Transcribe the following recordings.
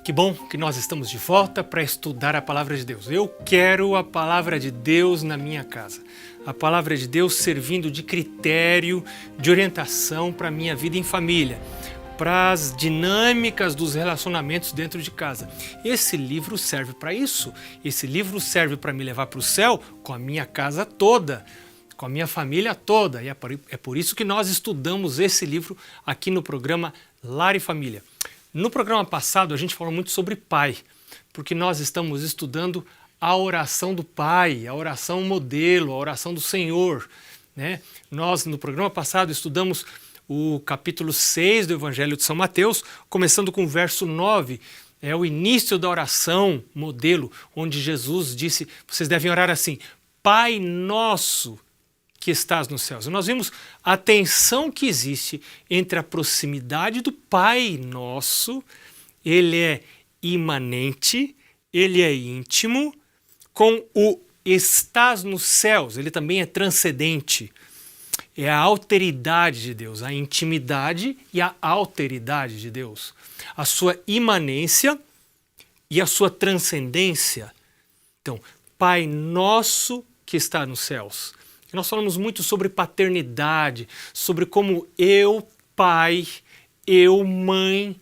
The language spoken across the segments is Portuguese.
Que bom que nós estamos de volta para estudar a Palavra de Deus. Eu quero a Palavra de Deus na minha casa. A Palavra de Deus servindo de critério, de orientação para a minha vida em família, para as dinâmicas dos relacionamentos dentro de casa. Esse livro serve para isso. Esse livro serve para me levar para o céu com a minha casa toda, com a minha família toda. E é por isso que nós estudamos esse livro aqui no programa Lar e Família. No programa passado a gente falou muito sobre pai, porque nós estamos estudando a oração do pai, a oração modelo, a oração do Senhor, né? Nós no programa passado estudamos o capítulo 6 do Evangelho de São Mateus, começando com o verso 9, é o início da oração modelo, onde Jesus disse, vocês devem orar assim, Pai nosso que estás nos céus. E nós vimos a tensão que existe entre a proximidade do Pai Nosso, ele é imanente, ele é íntimo, com o estás nos céus, ele também é transcendente. É a alteridade de Deus, a intimidade e a alteridade de Deus. A sua imanência e a sua transcendência. Então, Pai Nosso que está nos céus. Nós falamos muito sobre paternidade, sobre como eu, pai, eu, mãe,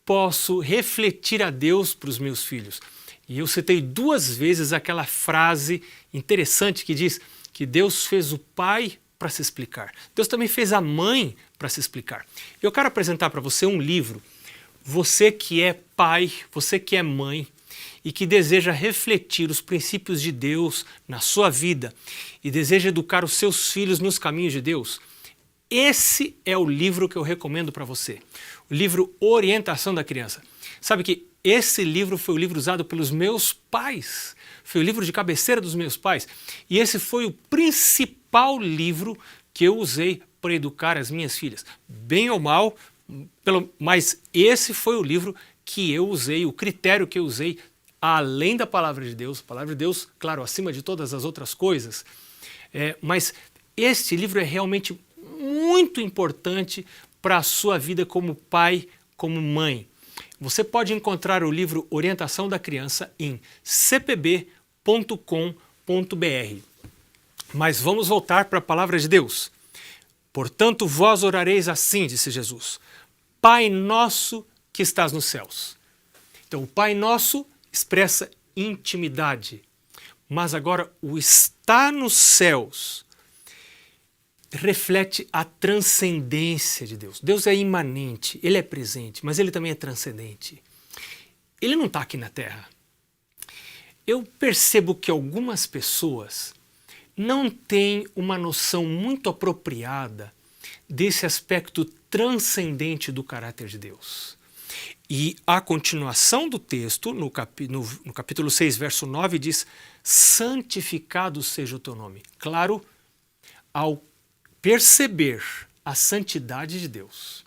posso refletir a Deus para os meus filhos. E eu citei 2 vezes aquela frase interessante que diz que Deus fez o pai para se explicar. Deus também fez a mãe para se explicar. Eu quero apresentar para você um livro. Você que é pai, você que é mãe, e que deseja refletir os princípios de Deus na sua vida e deseja educar os seus filhos nos caminhos de Deus, esse é o livro que eu recomendo para você. O livro Orientação da Criança. Sabe que esse livro foi o livro usado pelos meus pais, foi o livro de cabeceira dos meus pais, e esse foi o principal livro que eu usei para educar as minhas filhas. Bem ou mal, mas esse foi o livro que eu usei, o critério que eu usei, além da Palavra de Deus, a Palavra de Deus, claro, acima de todas as outras coisas, mas este livro é realmente muito importante para a sua vida como pai, como mãe. Você pode encontrar o livro Orientação da Criança em cpb.com.br. Mas vamos voltar para a Palavra de Deus. Portanto, vós orareis assim, disse Jesus, Pai nosso que estás nos céus. Então, o Pai nosso expressa intimidade, mas agora o estar nos céus reflete a transcendência de Deus. Deus é imanente, ele é presente, mas ele também é transcendente. Ele não está aqui na terra. Eu percebo que algumas pessoas não têm uma noção muito apropriada desse aspecto transcendente do caráter de Deus. E a continuação do texto, no capítulo 6, verso 9, diz, santificado seja o teu nome. Claro, ao perceber a santidade de Deus,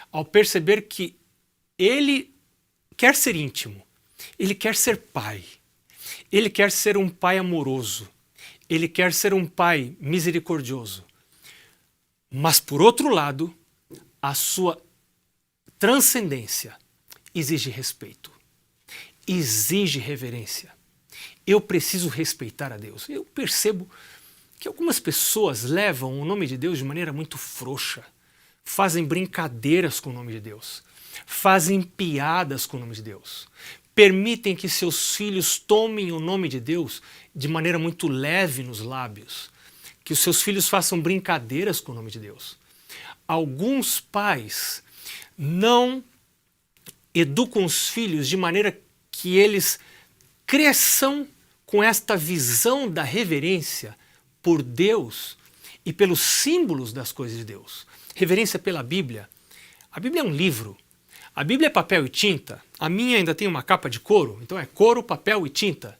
ao perceber que ele quer ser íntimo, ele quer ser pai, ele quer ser um pai amoroso, ele quer ser um pai misericordioso. Mas, por outro lado, a sua transcendência exige respeito, exige reverência. Eu preciso respeitar a Deus. Eu percebo que algumas pessoas levam o nome de Deus de maneira muito frouxa, fazem brincadeiras com o nome de Deus, fazem piadas com o nome de Deus, permitem que seus filhos tomem o nome de Deus de maneira muito leve nos lábios, que os seus filhos façam brincadeiras com o nome de Deus. Alguns pais não educam os filhos de maneira que eles cresçam com esta visão da reverência por Deus e pelos símbolos das coisas de Deus. Reverência pela Bíblia. A Bíblia é um livro. A Bíblia é papel e tinta. A minha ainda tem uma capa de couro, então é couro, papel e tinta.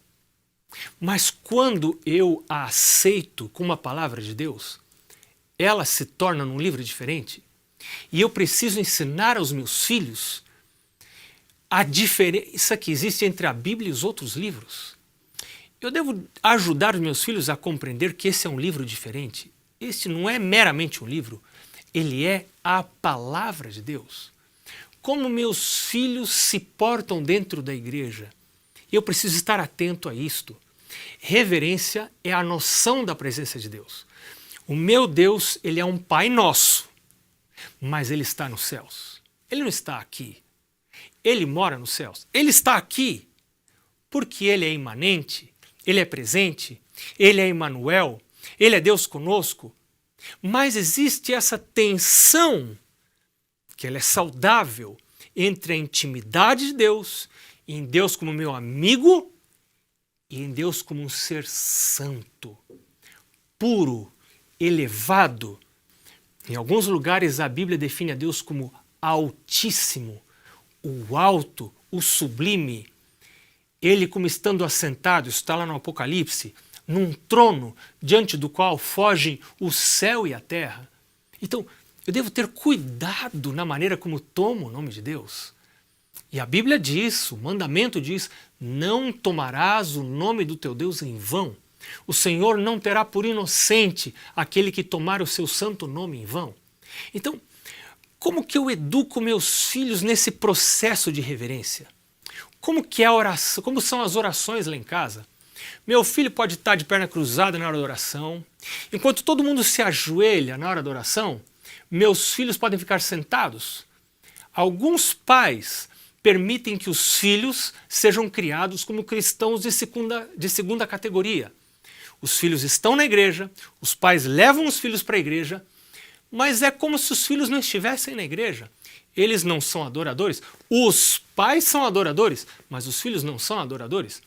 Mas quando eu a aceito como a palavra de Deus, ela se torna num livro diferente. E eu preciso ensinar aos meus filhos a diferença que existe entre a Bíblia e os outros livros. Eu devo ajudar os meus filhos a compreender que esse é um livro diferente. Este não é meramente um livro, ele é a palavra de Deus. como meus filhos se portam dentro da igreja. Eu preciso estar atento a isto. Reverência é a noção da presença de Deus. O meu Deus, ele é um Pai nosso, mas ele está nos céus. Ele não está aqui. Ele mora nos céus. Ele está aqui porque ele é imanente, ele é presente, ele é Emmanuel, ele é Deus conosco. Mas existe essa tensão, que ela é saudável, entre a intimidade de Deus, em Deus como meu amigo e em Deus como um ser santo, puro, elevado. Em alguns lugares a Bíblia define a Deus como altíssimo, o alto, o sublime. Ele como estando assentado, está lá no Apocalipse, num trono diante do qual fogem o céu e a terra. Então, eu devo ter cuidado na maneira como tomo o nome de Deus. E a Bíblia diz, o mandamento diz, não tomarás o nome do teu Deus em vão. O Senhor não terá por inocente aquele que tomar o seu santo nome em vão. Então, como que eu educo meus filhos nesse processo de reverência? Como que é a oração? Como são as orações lá em casa? Meu filho pode estar de perna cruzada na hora da oração. Enquanto todo mundo se ajoelha na hora da oração, meus filhos podem ficar sentados. Alguns pais permitem que os filhos sejam criados como cristãos de segunda categoria. Os filhos estão na igreja, os pais levam os filhos para a igreja, mas é como se os filhos não estivessem na igreja. Eles não são adoradores. Os pais são adoradores, mas os filhos não são adoradores.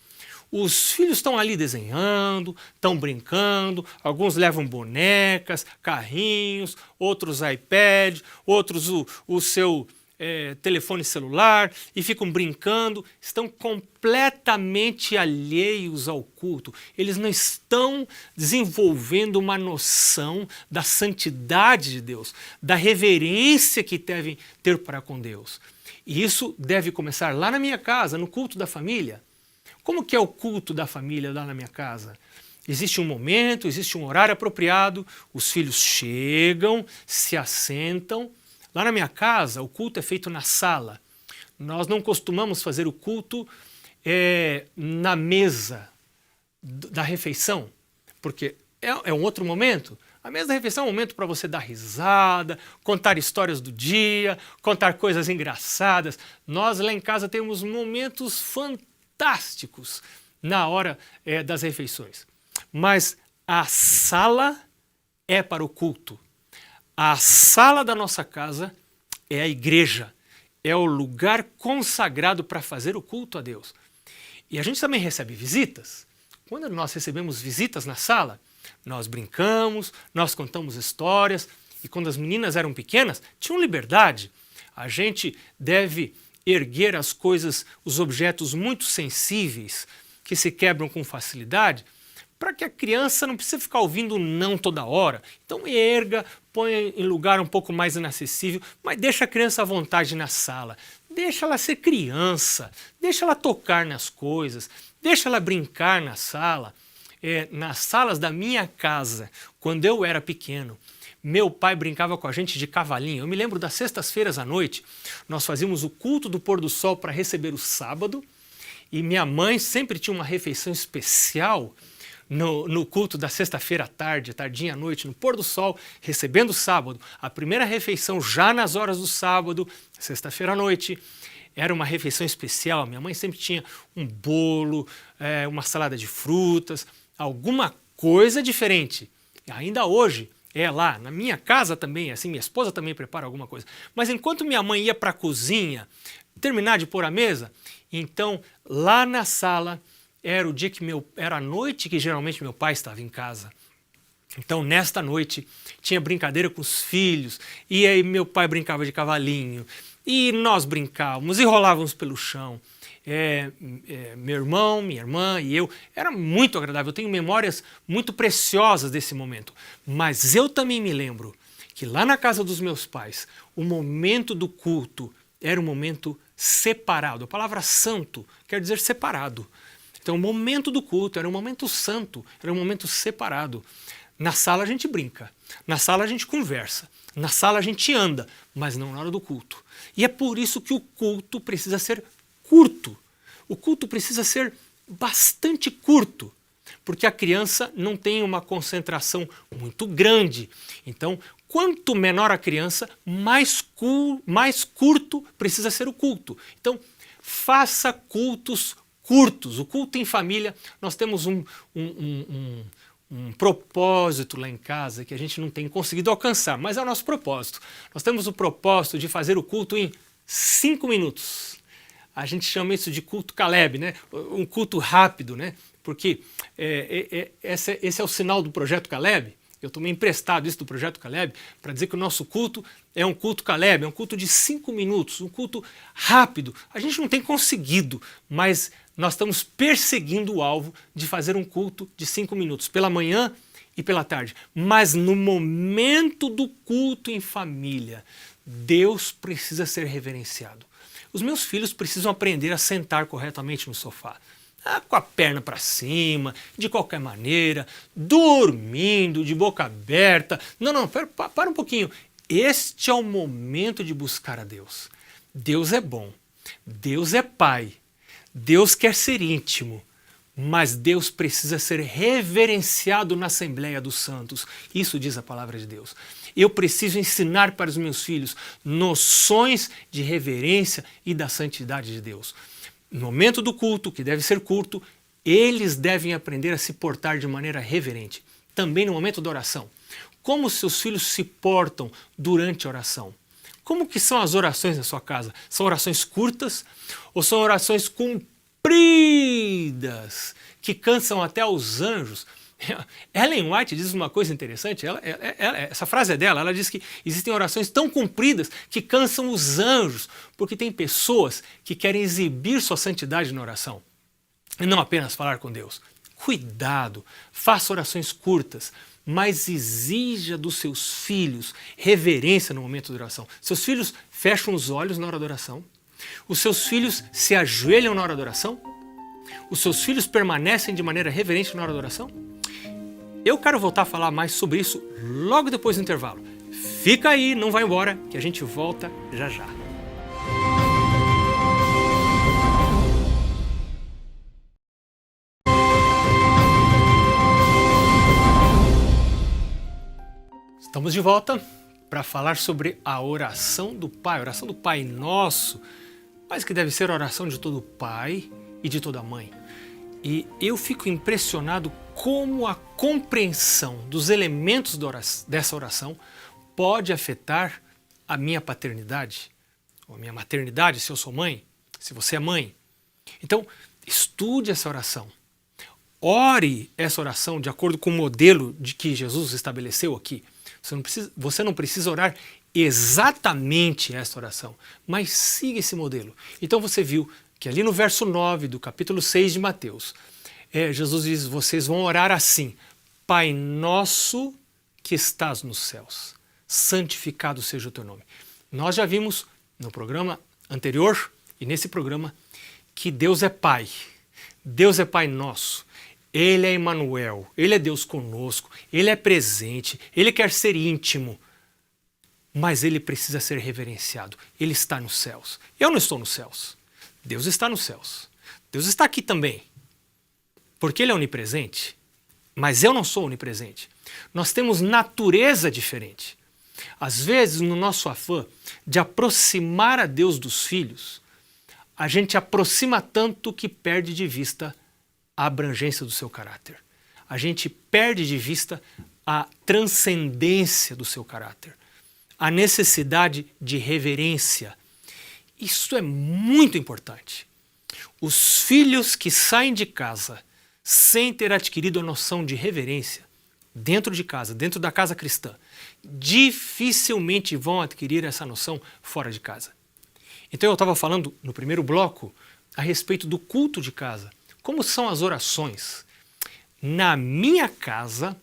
Os filhos estão ali desenhando, estão brincando, alguns levam bonecas, carrinhos, outros iPad, outros o seu telefone celular e ficam brincando, estão completamente alheios ao culto. Eles não estão desenvolvendo uma noção da santidade de Deus, da reverência que devem ter para com Deus. E isso deve começar lá na minha casa, no culto da família. Como que é o culto da família lá na minha casa? Existe um momento, existe um horário apropriado, os filhos chegam, se assentam. Lá na minha casa, o culto é feito na sala. Nós não costumamos fazer o culto na mesa da refeição, porque é um outro momento. A mesa da refeição é um momento para você dar risada, contar histórias do dia, contar coisas engraçadas. Nós lá em casa temos momentos fantásticos na hora das refeições. Mas a sala é para o culto. A sala da nossa casa é a igreja, é o lugar consagrado para fazer o culto a Deus. E a gente também recebe visitas. Quando nós recebemos visitas na sala, nós brincamos, nós contamos histórias, e quando as meninas eram pequenas, tinham liberdade. A gente deve erguer as coisas, os objetos muito sensíveis, que se quebram com facilidade, para que a criança não precise ficar ouvindo não toda hora. Então erga, põe em lugar um pouco mais inacessível, mas deixa a criança à vontade na sala. Deixa ela ser criança, deixa ela tocar nas coisas, deixa ela brincar na sala. Nas salas da minha casa, quando eu era pequeno, meu pai brincava com a gente de cavalinho. Eu me lembro das sextas-feiras à noite, nós fazíamos o culto do pôr do sol para receber o sábado, e minha mãe sempre tinha uma refeição especial no culto da sexta-feira à tarde, tardinha à noite, no pôr do sol, recebendo o sábado. A primeira refeição já nas horas do sábado, sexta-feira à noite, era uma refeição especial. Minha mãe sempre tinha um bolo, uma salada de frutas, alguma coisa diferente. E ainda hoje, lá na minha casa também, assim, minha esposa também prepara alguma coisa. Mas enquanto minha mãe ia para a cozinha, terminar de pôr a mesa, então lá na sala era o dia que era a noite que geralmente meu pai estava em casa. Então nesta noite tinha brincadeira com os filhos, e aí meu pai brincava de cavalinho, e nós brincávamos e rolávamos pelo chão. Meu irmão, minha irmã e eu, era muito agradável. Eu tenho memórias muito preciosas desse momento. Mas eu também me lembro que lá na casa dos meus pais, o momento do culto era um momento separado. A palavra santo quer dizer separado. Então o momento do culto era um momento santo, era um momento separado. Na sala a gente brinca, na sala a gente conversa, na sala a gente anda, mas não na hora do culto. E é por isso que o culto precisa ser curto. O culto precisa ser bastante curto, porque a criança não tem uma concentração muito grande. Então, quanto menor a criança, mais curto precisa ser o culto. Então, faça cultos curtos. O culto em família, nós temos um propósito lá em casa que a gente não tem conseguido alcançar, mas é o nosso propósito. Nós temos o propósito de fazer o culto em 5 minutos. A gente chama isso de culto Caleb, né? Um culto rápido, né? Porque esse é o sinal do Projeto Caleb. Eu tomei emprestado isso do Projeto Caleb para dizer que o nosso culto é um culto Caleb, é um culto de 5 minutos, um culto rápido. A gente não tem conseguido, mas nós estamos perseguindo o alvo de fazer um culto de 5 minutos, pela manhã e pela tarde. Mas no momento do culto em família, Deus precisa ser reverenciado. Os meus filhos precisam aprender a sentar corretamente no sofá. Com a perna para cima, de qualquer maneira, dormindo, de boca aberta. Não, para um pouquinho. Este é o momento de buscar a Deus. Deus é bom, Deus é Pai, Deus quer ser íntimo, mas Deus precisa ser reverenciado na Assembleia dos Santos. Isso diz a palavra de Deus. Eu preciso ensinar para os meus filhos noções de reverência e da santidade de Deus. No momento do culto, que deve ser curto, eles devem aprender a se portar de maneira reverente. Também no momento da oração. Como seus filhos se portam durante a oração? Como que são as orações na sua casa? São orações curtas ou são orações compridas, que cansam até os anjos? Ellen White diz uma coisa interessante, essa frase é dela, ela diz que existem orações tão compridas que cansam os anjos, porque tem pessoas que querem exibir sua santidade na oração, e não apenas falar com Deus. Cuidado, faça orações curtas, mas exija dos seus filhos reverência no momento da oração. Seus filhos fecham os olhos na hora da oração? Os seus filhos se ajoelham na hora da oração? Os seus filhos permanecem de maneira reverente na hora da oração? Eu quero voltar a falar mais sobre isso logo depois do intervalo. Fica aí, não vai embora, que a gente volta já já. Estamos de volta para falar sobre a oração do Pai Nosso, mas que deve ser a oração de todo pai e de toda mãe. E eu fico impressionado como a compreensão dos elementos dessa oração pode afetar a minha paternidade, ou a minha maternidade, se eu sou mãe, se você é mãe. Então, estude essa oração. Ore essa oração de acordo com o modelo de que Jesus estabeleceu aqui. Você não precisa orar exatamente essa oração, mas siga esse modelo. Então você viu que ali no verso 9 do capítulo 6 de Mateus, Jesus diz, vocês vão orar assim: Pai nosso que estás nos céus, santificado seja o teu nome. Nós já vimos no programa anterior e nesse programa que Deus é Pai. Deus é Pai nosso. Ele é Emmanuel, Ele é Deus conosco, Ele é presente, Ele quer ser íntimo, mas Ele precisa ser reverenciado. Ele está nos céus. Eu não estou nos céus. Deus está nos céus. Deus está aqui também, porque Ele é onipresente, mas eu não sou onipresente. Nós temos natureza diferente. Às vezes, no nosso afã de aproximar a Deus dos filhos, a gente aproxima tanto que perde de vista a abrangência do seu caráter. A gente perde de vista a transcendência do seu caráter, a necessidade de reverência. Isso é muito importante. Os filhos que saem de casa sem ter adquirido a noção de reverência, dentro de casa, dentro da casa cristã, dificilmente vão adquirir essa noção fora de casa. Então eu estava falando no primeiro bloco a respeito do culto de casa. Como são as orações? Na minha casa,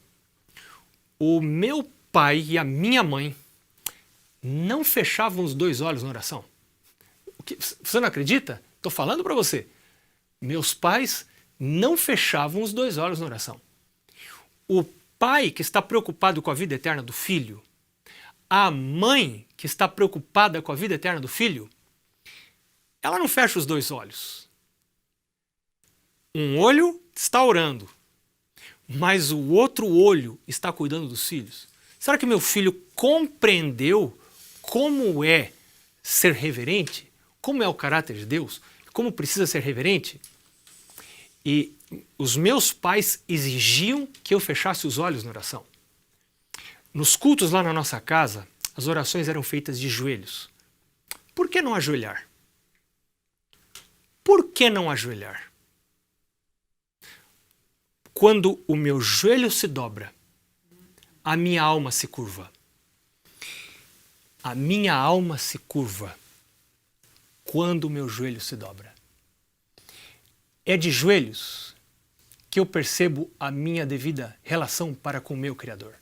o meu pai e a minha mãe não fechavam os dois olhos na oração. Você não acredita? Estou falando para você. Meus pais não fechavam os dois olhos na oração. O pai que está preocupado com a vida eterna do filho, a mãe que está preocupada com a vida eterna do filho, ela não fecha os dois olhos. Um olho está orando, mas o outro olho está cuidando dos filhos. Será que meu filho compreendeu como é ser reverente? Como é o caráter de Deus? Como precisa ser reverente? E os meus pais exigiam que eu fechasse os olhos na oração. Nos cultos lá na nossa casa, as orações eram feitas de joelhos. Por que não ajoelhar? Por que não ajoelhar? Quando o meu joelho se dobra, a minha alma se curva. A minha alma se curva quando o meu joelho se dobra. É de joelhos que eu percebo a minha devida relação para com o meu Criador.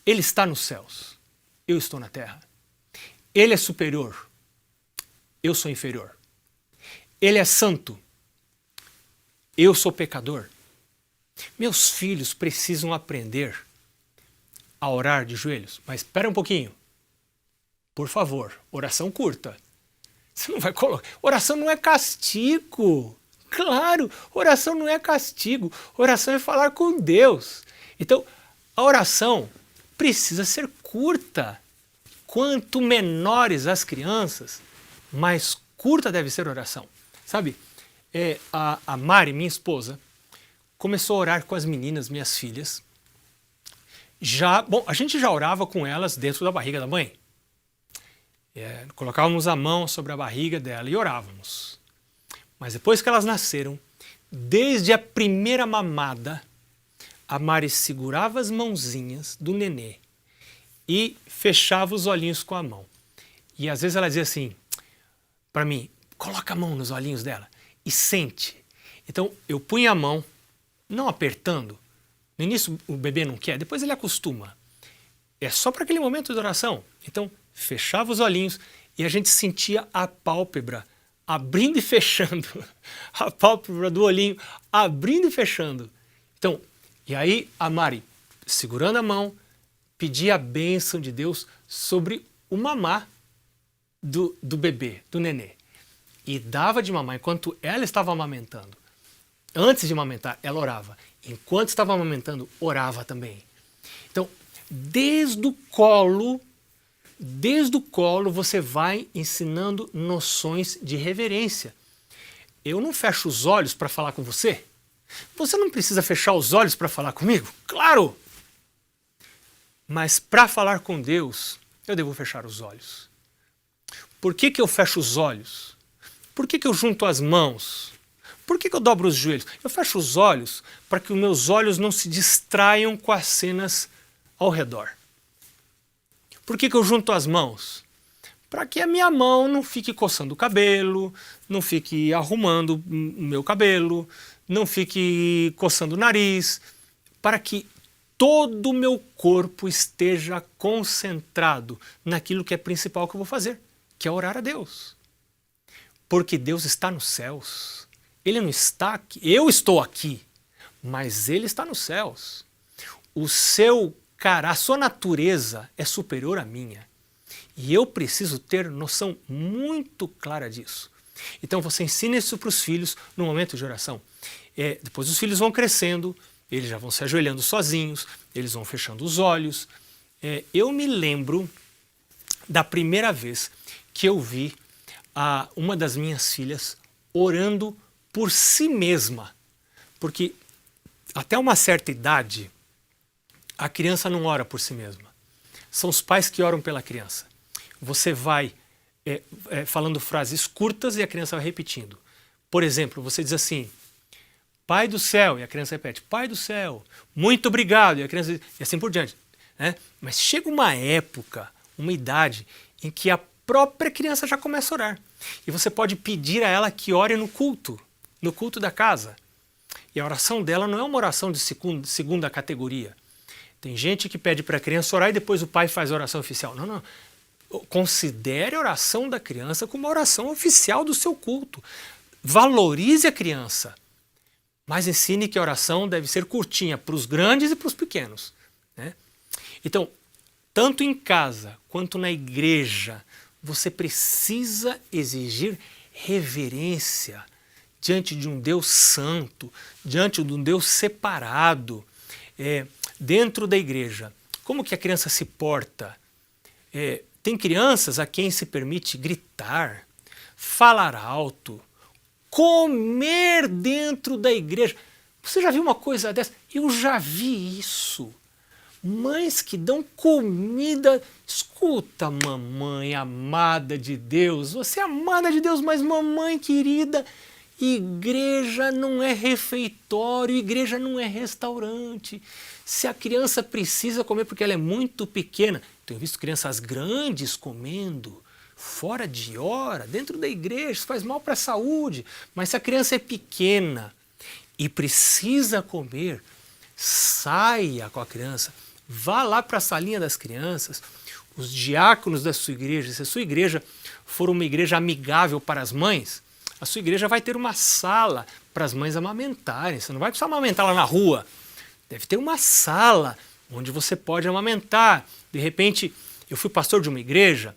Ele está nos céus, eu estou na terra. Ele é superior, eu sou inferior. Ele é santo, eu sou pecador. Meus filhos precisam aprender a orar de joelhos. Mas espera um pouquinho. Por favor, oração curta. Você não vai colocar... Oração não é castigo. Claro, oração não é castigo. Oração é falar com Deus. Então, a oração precisa ser curta. Quanto menores as crianças, mais curta deve ser a oração. Sabe, a Mari, minha esposa, começou a orar com as meninas, minhas filhas. A gente já orava com elas dentro da barriga da mãe. Colocávamos a mão sobre a barriga dela e orávamos. Mas depois que elas nasceram, desde a primeira mamada, a Mari segurava as mãozinhas do nenê e fechava os olhinhos com a mão. E às vezes ela dizia assim para mim, coloca a mão nos olhinhos dela e sente. Então eu punha a mão, não apertando. No início o bebê não quer, depois ele acostuma. É só para aquele momento de oração. Então fechava os olhinhos e a gente sentia a pálpebra abrindo e fechando. A pálpebra do olhinho abrindo e fechando. Então, e aí a Mari, segurando a mão, pedia a bênção de Deus sobre o mamar do bebê, do nenê. E dava de mamar enquanto ela estava amamentando. Antes de amamentar, ela orava. Enquanto estava amamentando, orava também. Então, desde o colo você vai ensinando noções de reverência. Eu não fecho os olhos para falar com você. Você não precisa fechar os olhos para falar comigo? Claro! Mas para falar com Deus, eu devo fechar os olhos. Por que eu fecho os olhos? Por que eu junto as mãos? Por que eu dobro os joelhos? Eu fecho os olhos para que os meus olhos não se distraiam com as cenas ao redor. Por que eu junto as mãos? Para que a minha mão não fique coçando o cabelo, não fique arrumando o meu cabelo, não fique coçando o nariz, para que todo o meu corpo esteja concentrado naquilo que é principal que eu vou fazer, que é orar a Deus. Porque Deus está nos céus. Ele não está aqui. Eu estou aqui, mas Ele está nos céus. A sua natureza é superior à minha. E eu preciso ter noção muito clara disso. Então você ensina isso para os filhos no momento de oração. Depois os filhos vão crescendo, eles já vão se ajoelhando sozinhos, eles vão fechando os olhos. Eu me lembro da primeira vez que eu vi uma das minhas filhas orando por si mesma. Porque até uma certa idade, a criança não ora por si mesma. São os pais que oram pela criança. Você vai falando frases curtas e a criança vai repetindo. Por exemplo, você diz assim, Pai do céu, e a criança repete, Pai do céu, muito obrigado, e a criança diz, e assim por diante. Né? Mas chega uma época, uma idade, em que a própria criança já começa a orar. E você pode pedir a ela que ore no culto da casa. E a oração dela não é uma oração de segunda categoria. Tem gente que pede para a criança orar e depois o pai faz a oração oficial. Não, não. Considere a oração da criança como uma oração oficial do seu culto. Valorize a criança. Mas ensine que a oração deve ser curtinha para os grandes e para os pequenos, né? Então, tanto em casa quanto na igreja, você precisa exigir reverência diante de um Deus santo, diante de um Deus separado, dentro da igreja. Como que a criança se porta? Tem crianças a quem se permite gritar, falar alto, comer dentro da igreja. Você já viu uma coisa dessa? Eu já vi isso. Mães que dão comida. Escuta, mamãe amada de Deus, você é amada de Deus, mas mamãe querida, igreja não é refeitório, igreja não é restaurante. Se a criança precisa comer porque ela é muito pequena, tenho visto crianças grandes comendo fora de hora, dentro da igreja, isso faz mal para a saúde, mas se a criança é pequena e precisa comer, saia com a criança, vá lá para a salinha das crianças, os diáconos da sua igreja, se a sua igreja for uma igreja amigável para as mães, a sua igreja vai ter uma sala para as mães amamentarem, você não vai precisar amamentar lá na rua, deve ter uma sala onde você pode amamentar. De repente, eu fui pastor de uma igreja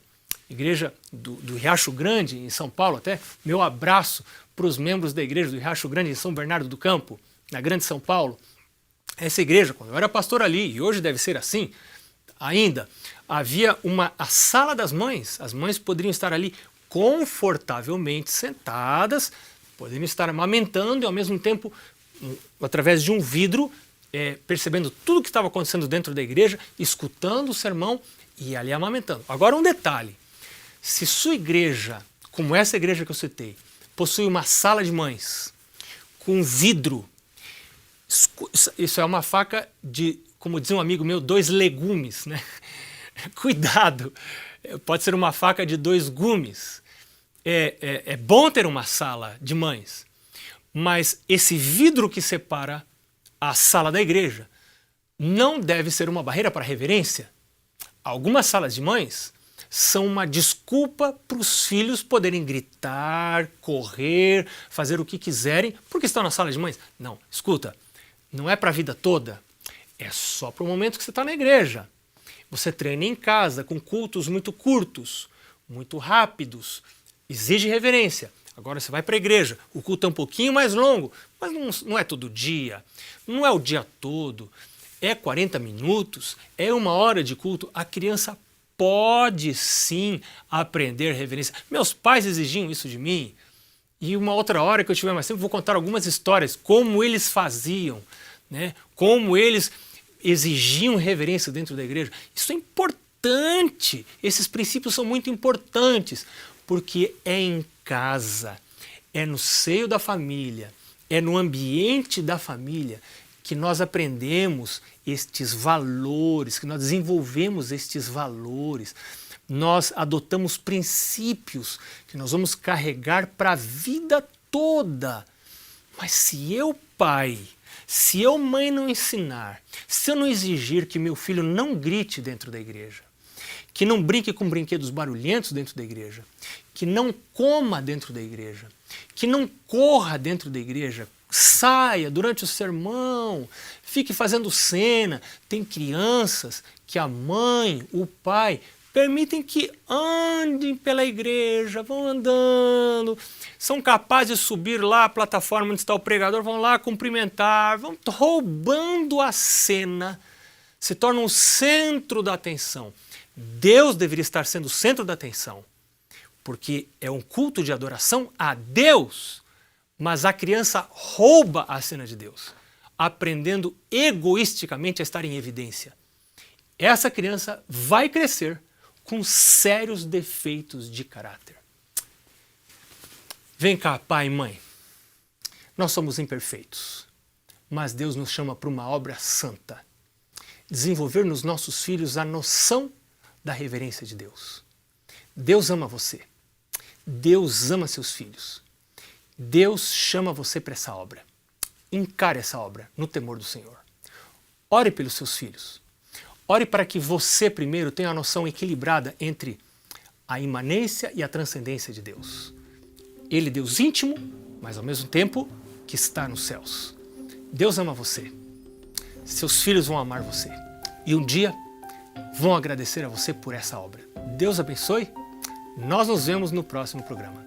do Riacho Grande, em São Paulo até, meu abraço para os membros da igreja do Riacho Grande, em São Bernardo do Campo, na Grande São Paulo. Essa igreja, quando eu era pastor ali, e hoje deve ser assim, ainda, havia a sala das mães, as mães poderiam estar ali confortavelmente sentadas, poderiam estar amamentando e ao mesmo tempo, através de um vidro, percebendo tudo o que estava acontecendo dentro da igreja, escutando o sermão e ali amamentando. Agora um detalhe, se sua igreja, como essa igreja que eu citei, possui uma sala de mães com vidro, isso é uma faca de, como dizia um amigo meu, 2 legumes, né? Cuidado, pode ser uma faca de 2 gumes. É bom ter uma sala de mães, mas esse vidro que separa a sala da igreja não deve ser uma barreira para a reverência. Algumas salas de mães são uma desculpa para os filhos poderem gritar, correr, fazer o que quiserem, porque estão na sala de mães. Não, escuta, não é para a vida toda, é só para o momento que você está na igreja. Você treina em casa com cultos muito curtos, muito rápidos, exige reverência. Agora você vai para a igreja, o culto é um pouquinho mais longo, mas não é todo dia, não é o dia todo, é 40 minutos, é 1 hora de culto. A criança pode sim aprender reverência. Meus pais exigiam isso de mim, e uma outra hora que eu tiver mais tempo vou contar algumas histórias, como eles faziam, né? Como eles exigiam reverência dentro da igreja. Isso é importante, esses princípios são muito importantes, porque é em casa, é no seio da família, é no ambiente da família que nós aprendemos estes valores, que nós desenvolvemos estes valores, nós adotamos princípios que nós vamos carregar para a vida toda. Mas se eu, pai, se eu, mãe, não ensinar, se eu não exigir que meu filho não grite dentro da igreja, que não brinque com brinquedos barulhentos dentro da igreja, que não coma dentro da igreja, que não corra dentro da igreja, saia durante o sermão, fique fazendo cena. Tem crianças que a mãe, o pai, permitem que andem pela igreja, vão andando, são capazes de subir lá a plataforma onde está o pregador, vão lá cumprimentar, vão roubando a cena, se tornam o centro da atenção. Deus deveria estar sendo o centro da atenção, porque é um culto de adoração a Deus, mas a criança rouba a cena de Deus, aprendendo egoisticamente a estar em evidência. Essa criança vai crescer com sérios defeitos de caráter. Vem cá, pai e mãe, nós somos imperfeitos, mas Deus nos chama para uma obra santa, desenvolver nos nossos filhos a noção da reverência de Deus. Deus ama você. Deus ama seus filhos. Deus chama você para essa obra. Encare essa obra no temor do Senhor. Ore pelos seus filhos. Ore para que você primeiro tenha a noção equilibrada entre a imanência e a transcendência de Deus. Ele, Deus íntimo, mas ao mesmo tempo que está nos céus. Deus ama você. Seus filhos vão amar você. E um dia vão agradecer a você por essa obra. Deus abençoe. Nós nos vemos no próximo programa.